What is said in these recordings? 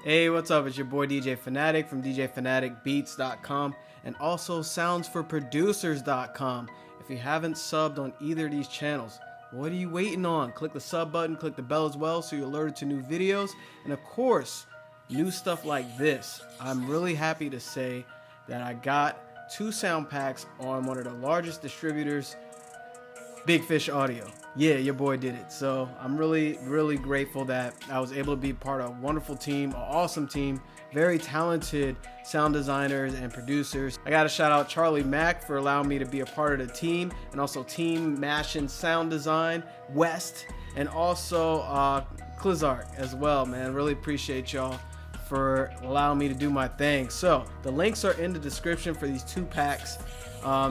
Hey, what's up? It's your boy DJ Phanatic from djphanaticbeats.com and also soundsforproducers.com. If you haven't subbed on either of these channels, what are you waiting on? Click the sub button, click the bell as well so you're alerted to new videos, and of course, new stuff like this. I'm really happy to say that I got 2 sound packs on one of the largest distributors, Big Fish Audio. Yeah, your boy did it. So I'm really grateful that I was able to be part of a wonderful team, an awesome team, very talented sound designers and producers. I got to shout out Charlie Mack for allowing me to be a part of the team, and also Team Maschine Sound Design, West, and also Clizart as well, man. Really appreciate y'all for allowing me to do my thing. So the links are in the description for these 2 packs.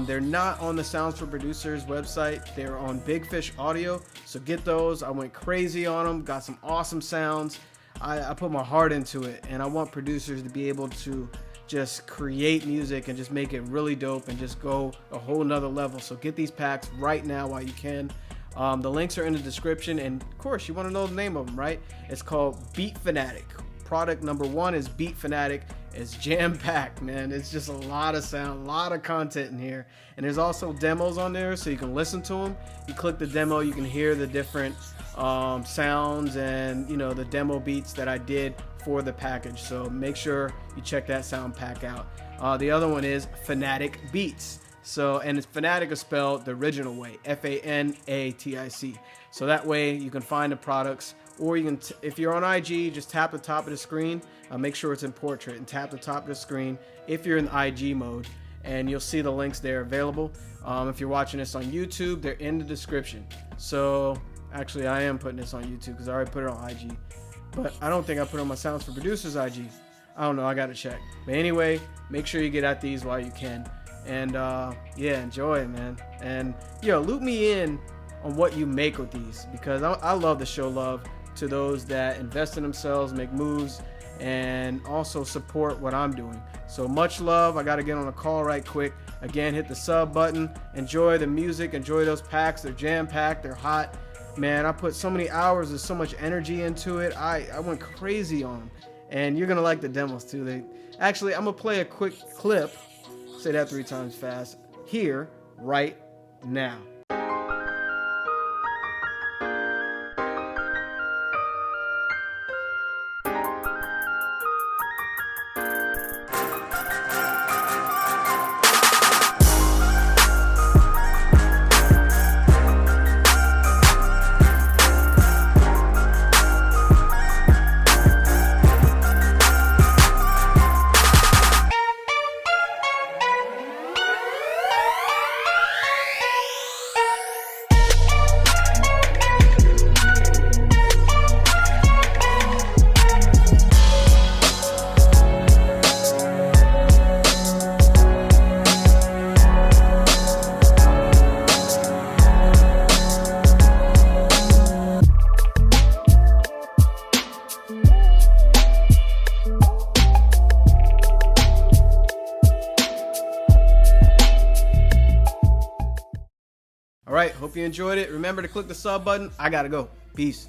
They're not on the Sounds for Producers website. They're on Big Fish Audio, so get those. I went crazy on them, got some awesome sounds. I put my heart into it, and I want producers to be able to just create music and just make it really dope and just go a whole nother level. So get these packs right now while you can. The links are in the description, and of course you want to know the name of them, right? It's called Beat Phanatic. Product number 1 is Beat Phanatic. It's jam-packed, man. It's just a lot of sound, a lot of content in here. And there's also demos on there, so you can listen to them. You click the demo, you can hear the different sounds and, you know, the demo beats that I did for the package. So make sure you check that sound pack out. The other one is Phanatic Beats. So, and it's Phanatic is spelled the original way, F-A-N-A-T-I-C. So that way you can find the products. Or you can, if you're on IG, just tap the top of the screen. Make sure it's in portrait and tap the top of the screen if you're in IG mode, and you'll see the links there available. If you're watching this on YouTube, they're in the description. So actually, I am putting this on YouTube because I already put it on IG, but I don't think I put it on my Sounds for Producers IG. I don't know. I got to check. But anyway, make sure you get at these while you can, and yeah, enjoy, man. And loop me in on what you make with these, because I love to show love to those that invest in themselves, make moves, and also support what I'm doing. So much love. I got to get on a call right quick. Again, hit the sub button. Enjoy the music. Enjoy those packs. They're jam-packed. They're hot. Man, I put so many hours and so much energy into it. I went crazy on them. And you're going to like the demos too. Actually, I'm going to play a quick clip. Say that 3 times fast. Here, right now. All right, hope you enjoyed it. Remember to click the sub button. I gotta go. Peace.